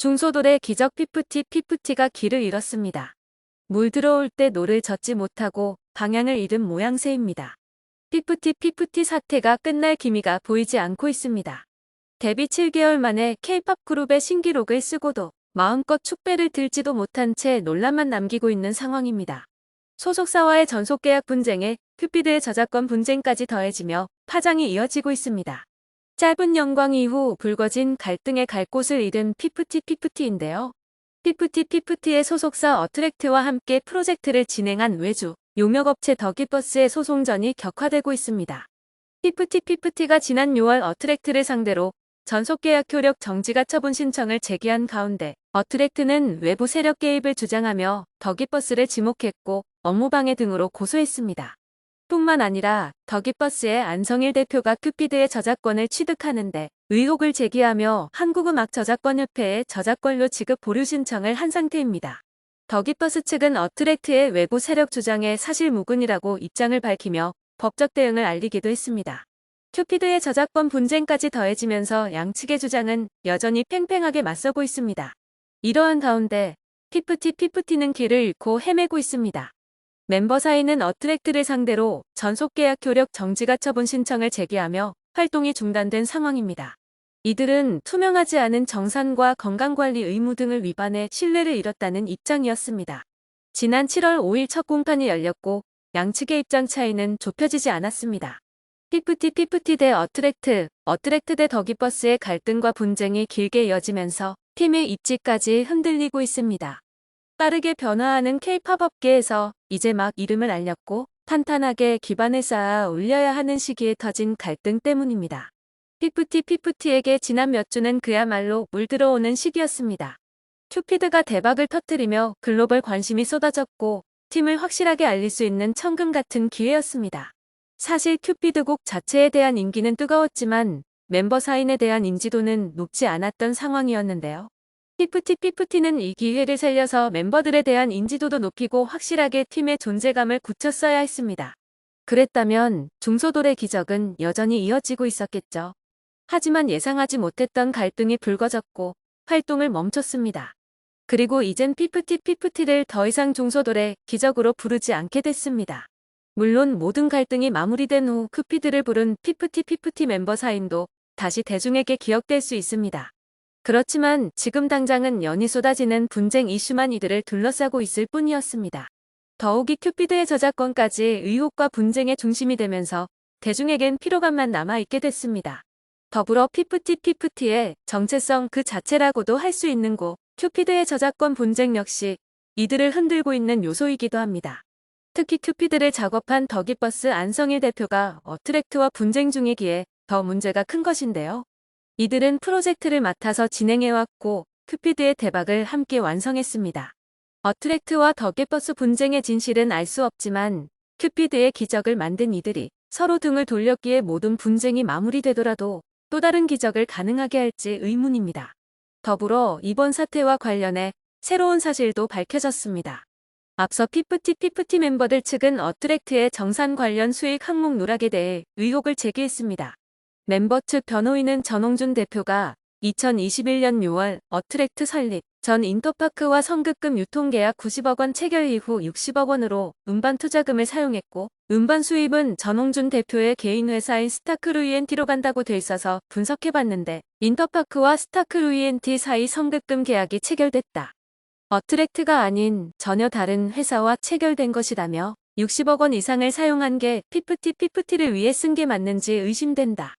중소돌의 기적 피프티가 길을 잃었습니다. 물 들어올 때 노를 젓지 못하고 방향을 잃은 모양새입니다. 피프티 사태가 끝날 기미가 보이지 않고 있습니다. 데뷔 7개월 만에 K-팝 그룹의 신기록을 쓰고도 마음껏 축배를 들지도 못한 채 논란만 남기고 있는 상황입니다. 소속사와의 전속계약 분쟁에 큐피드의 저작권 분쟁까지 더해지며 파장이 이어지고 있습니다. 짧은 영광 이후 불거진 갈등의 갈 곳을 잃은 피프티인데요. 피프티의 소속사 어트랙트와 함께 프로젝트를 진행한 외주 용역업체 더기버스의 소송전이 격화되고 있습니다. 피프티가 지난 6월 어트랙트를 상대로 전속계약 효력 정지가 처분 신청을 제기한 가운데 어트랙트는 외부 세력 개입을 주장하며 더기버스를 지목했고 업무방해 등으로 고소했습니다. 뿐만 아니라 더기버스의 안성일 대표가 큐피드의 저작권을 취득하는데 의혹을 제기하며 한국음악저작권협회에 저작권료 지급 보류 신청을 한 상태입니다. 더기버스 측은 어트랙트의 외부 세력 주장에 사실무근이라고 입장을 밝히며 법적 대응을 알리기도 했습니다. 큐피드의 저작권 분쟁까지 더해지면서 양측의 주장은 여전히 팽팽하게 맞서고 있습니다. 이러한 가운데 피프티는 길을 잃고 헤매고 있습니다. 멤버 사이는 어트랙트를 상대로 전속계약 효력 정지가 처분 신청을 제기하며 활동이 중단된 상황입니다. 이들은 투명하지 않은 정산과 건강관리 의무 등을 위반해 신뢰를 잃었다는 입장이었습니다. 지난 7월 5일 첫 공판이 열렸고 양측의 입장 차이는 좁혀지지 않았습니다. 피프티 대 어트랙트 대 더기버스의 갈등과 분쟁이 길게 이어지면서 팀의 입지까지 흔들리고 있습니다. 빠르게 변화하는 K-팝 업계에서 이제 막 이름을 알렸고 탄탄하게 기반을 쌓아 올려야 하는 시기에 터진 갈등 때문입니다. 피프티에게 지난 몇 주는 그야말로 물 들어오는 시기였습니다. 큐피드가 대박을 터뜨리며 글로벌 관심이 쏟아졌고 팀을 확실하게 알릴 수 있는 천금 같은 기회였습니다. 사실 큐피드 곡 자체에 대한 인기는 뜨거웠지만 멤버 사인에 대한 인지도는 높지 않았던 상황이었는데요. 피프티는 이 기회를 살려서 멤버들에 대한 인지도도 높이고 확실하게 팀의 존재감을 굳혔어야 했습니다. 그랬다면 중소돌의 기적은 여전히 이어지고 있었겠죠. 하지만 예상하지 못했던 갈등이 불거졌고 활동을 멈췄습니다. 그리고 이젠 피프티를 더 이상 중소돌의 기적으로 부르지 않게 됐습니다. 물론 모든 갈등이 마무리된 후 큐피드를 부른 피프티 멤버 사인도 다시 대중에게 기억될 수 있습니다. 그렇지만 지금 당장은 연이 쏟아지는 분쟁 이슈만 이들을 둘러싸고 있을 뿐이었습니다. 더욱이 큐피드의 저작권까지 의혹과 분쟁의 중심이 되면서 대중에겐 피로감만 남아있게 됐습니다. 더불어 피프티의 정체성 그 자체라고도 할 수 있는 고 큐피드의 저작권 분쟁 역시 이들을 흔들고 있는 요소이기도 합니다. 특히 큐피드를 작업한 더기버스 안성일 대표가 어트랙트와 분쟁 중이기에 더 문제가 큰 것인데요. 이들은 프로젝트를 맡아서 진행해왔고 큐피드의 대박을 함께 완성했습니다. 어트랙트와 더기버스 분쟁의 진실은 알 수 없지만 큐피드의 기적을 만든 이들이 서로 등을 돌렸기에 모든 분쟁이 마무리되더라도 또 다른 기적을 가능하게 할지 의문입니다. 더불어 이번 사태와 관련해 새로운 사실도 밝혀졌습니다. 앞서 피프티 멤버들 측은 어트랙트의 정산 관련 수익 항목 누락에 대해 의혹을 제기했습니다. 멤버 측 변호인은 전홍준 대표가 2021년 6월 어트랙트 설립 전 인터파크와 성급금 유통계약 90억 원 체결 이후 60억 원으로 음반 투자금을 사용했고 음반 수입은 전홍준 대표의 개인 회사인 스타크루이엔티로 간다고 돼 있어서 분석해봤는데 인터파크와 스타크루이엔티 사이 성급금 계약이 체결됐다. 어트랙트가 아닌 전혀 다른 회사와 체결된 것이라며 60억 원 이상을 사용한 게 피프티를 위해 쓴 게 맞는지 의심된다.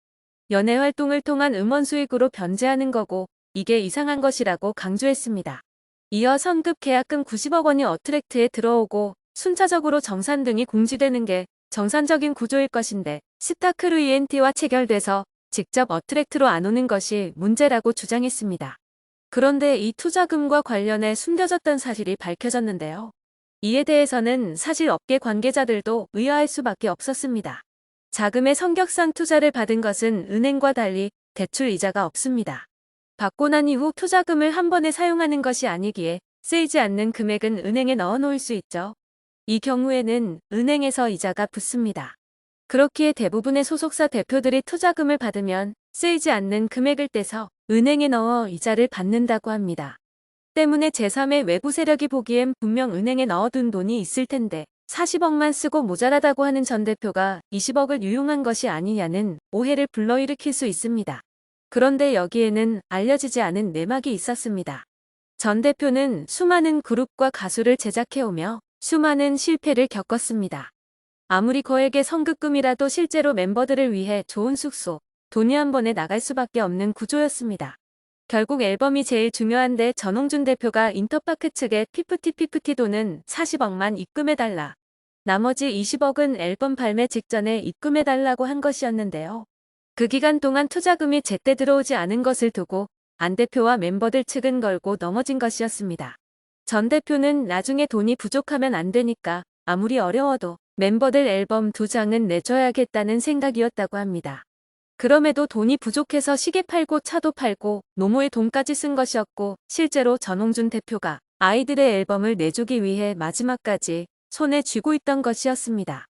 연예 활동을 통한 음원 수익으로 변제하는 거고 이게 이상한 것이라고 강조했습니다. 이어 선급 계약금 90억 원이 어트랙트에 들어오고 순차적으로 정산 등이 공지되는 게 정상적인 구조일 것인데 스타크루이엔티와 체결돼서 직접 어트랙트로 안 오는 것이 문제라고 주장했습니다. 그런데 이 투자금과 관련해 숨겨졌던 사실이 밝혀졌는데요. 이에 대해서는 사실 업계 관계자들도 의아할 수밖에 없었습니다. 자금의 성격상 투자를 받은 것은 은행과 달리 대출 이자가 없습니다. 받고 난 이후 투자금을 한 번에 사용하는 것이 아니기에 쓰이지 않는 금액은 은행에 넣어 놓을 수 있죠. 이 경우에는 은행에서 이자가 붙습니다. 그렇기에 대부분의 소속사 대표들이 투자금을 받으면 쓰이지 않는 금액을 떼서 은행에 넣어 이자를 받는다고 합니다. 때문에 제3의 외부 세력이 보기엔 분명 은행에 넣어둔 돈이 있을 텐데 40억만 쓰고 모자라다고 하는 전 대표가 20억을 유용한 것이 아니냐는 오해를 불러일으킬 수 있습니다. 그런데 여기에는 알려지지 않은 내막이 있었습니다. 전 대표는 수많은 그룹과 가수를 제작해오며 수많은 실패를 겪었습니다. 아무리 거액의 성급금이라도 실제로 멤버들을 위해 좋은 숙소, 돈이 한 번에 나갈 수밖에 없는 구조였습니다. 결국 앨범이 제일 중요한데 전홍준 대표가 인터파크 측에 피프티 돈은 40억만 입금해달라. 나머지 20억은 앨범 발매 직전에 입금해달라고 한 것이었는데요. 그 기간 동안 투자금이 제때 들어오지 않은 것을 두고 안 대표와 멤버들 측은 걸고 넘어진 것이었습니다. 전 대표는 나중에 돈이 부족하면 안 되니까 아무리 어려워도 멤버들 앨범 2장은 내줘야겠다는 생각이었다고 합니다. 그럼에도 돈이 부족해서 시계 팔고 차도 팔고 노모의 돈까지 쓴 것이었고 실제로 전홍준 대표가 아이들의 앨범을 내주기 위해 마지막까지 손에 쥐고 있던 것이었습니다.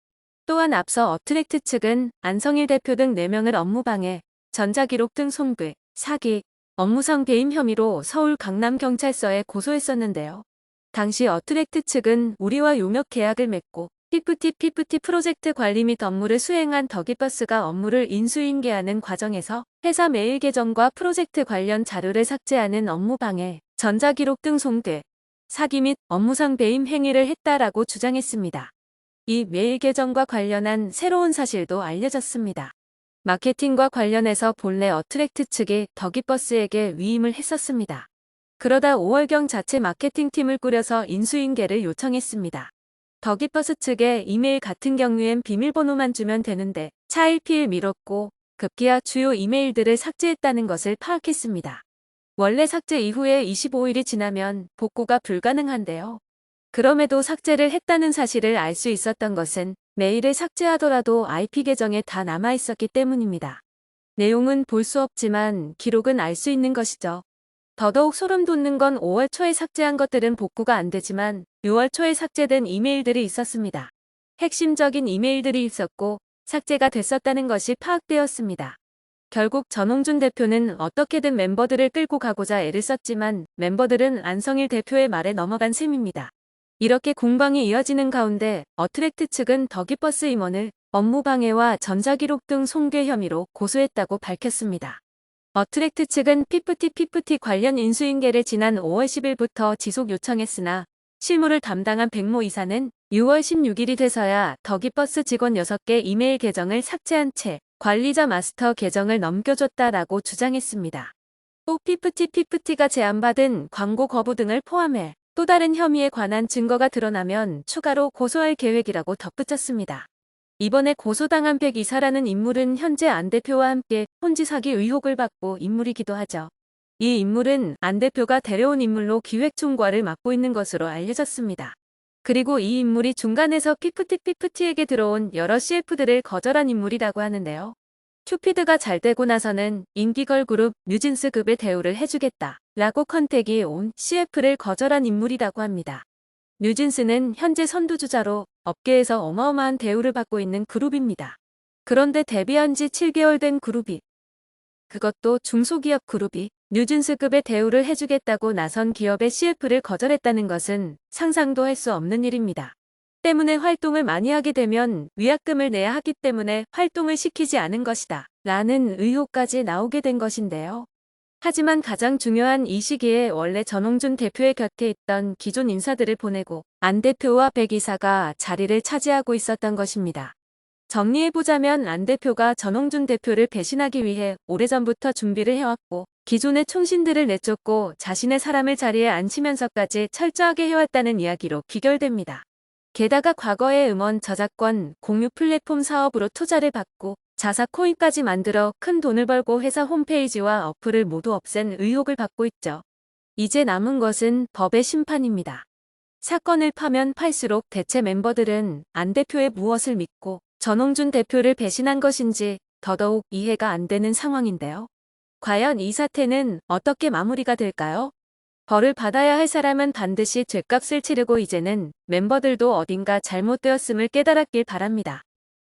또한 앞서 어트랙트 측은 안성일 대표 등 4명을 업무방해, 전자기록 등 손괴, 사기, 업무상 배임 혐의로 서울 강남경찰서에 고소했었는데요. 당시 어트랙트 측은 우리와 용역 계약을 맺고 피프티 프로젝트 관리 및 업무를 수행한 더기버스가 업무를 인수인계하는 과정에서 회사 메일 계정과 프로젝트 관련 자료를 삭제하는 업무방해, 전자기록 등 손괴, 사기 및 업무상 배임 행위를 했다라고 주장했습니다. 이 메일 계정과 관련한 새로운 사실도 알려졌습니다. 마케팅과 관련해서 본래 어트랙트 측이 더기버스에게 위임을 했었습니다. 그러다 5월경 자체 마케팅팀을 꾸려서 인수인계를 요청했습니다. 더기버스 측의 이메일 같은 경우엔 비밀번호만 주면 되는데 차일피일 미뤘고 급기야 주요 이메일들을 삭제했다는 것을 파악했습니다. 원래 삭제 이후에 25일이 지나면 복구가 불가능한데요. 그럼에도 삭제를 했다는 사실을 알 수 있었던 것은 메일을 삭제하더라도 IP 계정에 다 남아있었기 때문입니다. 내용은 볼 수 없지만 기록은 알 수 있는 것이죠. 더더욱 소름 돋는 건 5월 초에 삭제한 것들은 복구가 안 되지만 6월 초에 삭제된 이메일들이 있었습니다. 핵심적인 이메일들이 있었고 삭제가 됐었다는 것이 파악되었습니다. 결국 전홍준 대표는 어떻게든 멤버들을 끌고 가고자 애를 썼지만 멤버들은 안성일 대표의 말에 넘어간 셈입니다. 이렇게 공방이 이어지는 가운데 어트랙트 측은 더기버스 임원을 업무방해와 전자기록 등 손괴 혐의로 고소했다고 밝혔습니다. 어트랙트 측은 피프티 관련 인수인계를 지난 5월 10일부터 지속 요청했으나 실무를 담당한 백모 이사는 6월 16일이 돼서야 더기버스 직원 6개 이메일 계정을 삭제한 채 관리자 마스터 계정을 넘겨줬다라고 주장했습니다. 또 피프티가 제안받은 광고 거부 등을 포함해 또 다른 혐의에 관한 증거가 드러나면 추가로 고소할 계획이라고 덧붙였습니다. 이번에 고소당한 백 이사라는 인물은 현재 안 대표와 함께 혼지 사기 의혹을 받고 인물이기도 하죠. 이 인물은 안 대표가 데려온 인물로 기획총괄을 맡고 있는 것으로 알려졌습니다. 그리고 이 인물이 중간에서 피프티에게 들어온 여러 CF들을 거절한 인물이라고 하는데요. 큐피드가 잘 되고 나서는 인기걸 그룹 뉴진스급의 대우를 해주겠다 라고 컨택이 온 CF를 거절한 인물이라고 합니다. 뉴진스는 현재 선두주자로 업계에서 어마어마한 대우를 받고 있는 그룹입니다. 그런데 데뷔한 지 7개월 된 그룹이, 그것도 중소기업 그룹이 뉴진스급의 대우를 해주겠다고 나선 기업의 CF를 거절했다는 것은 상상도 할 수 없는 일입니다. 때문에 활동을 많이 하게 되면 위약금을 내야 하기 때문에 활동을 시키지 않은 것이다 라는 의혹까지 나오게 된 것인데요. 하지만 가장 중요한 이 시기에 원래 전홍준 대표의 곁에 있던 기존 인사들을 보내고 안 대표와 백 이사가 자리를 차지하고 있었던 것입니다. 정리해보자면 안 대표가 전홍준 대표를 배신하기 위해 오래전부터 준비를 해왔고 기존의 총신들을 내쫓고 자신의 사람을 자리에 앉히면서까지 철저하게 해왔다는 이야기로 귀결됩니다. 게다가 과거에 음원 저작권 공유 플랫폼 사업으로 투자를 받고 자사 코인까지 만들어 큰 돈을 벌고 회사 홈페이지와 어플을 모두 없앤 의혹을 받고 있죠. 이제 남은 것은 법의 심판입니다. 사건을 파면 팔수록 대체 멤버들은 안 대표의 무엇을 믿고 전홍준 대표를 배신한 것인지 더더욱 이해가 안 되는 상황인데요. 과연 이 사태는 어떻게 마무리가 될까요? 벌을 받아야 할 사람은 반드시 죗값을 치르고 이제는 멤버들도 어딘가 잘못되었음을 깨달았길 바랍니다.